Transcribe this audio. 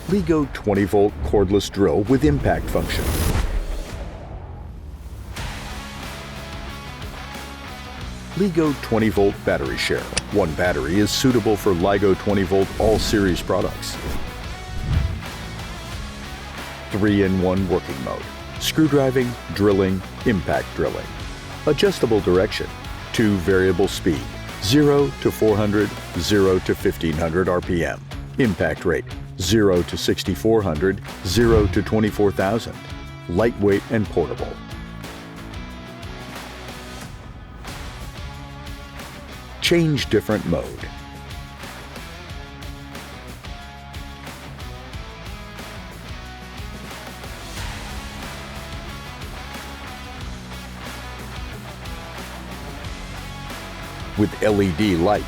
LIGO 20-volt cordless drill with impact function. LIGO 20-volt battery share. One battery is suitable for LIGO 20-volt all-series products. 3-in-1 working mode. Screwdriving, drilling, impact drilling. Adjustable direction. 2 variable speed. 0 to 400, 0 to 1500 RPM. Impact rate. 0 to 6400, 0 to 24,000. Lightweight and portable. Change different mode. With LED light,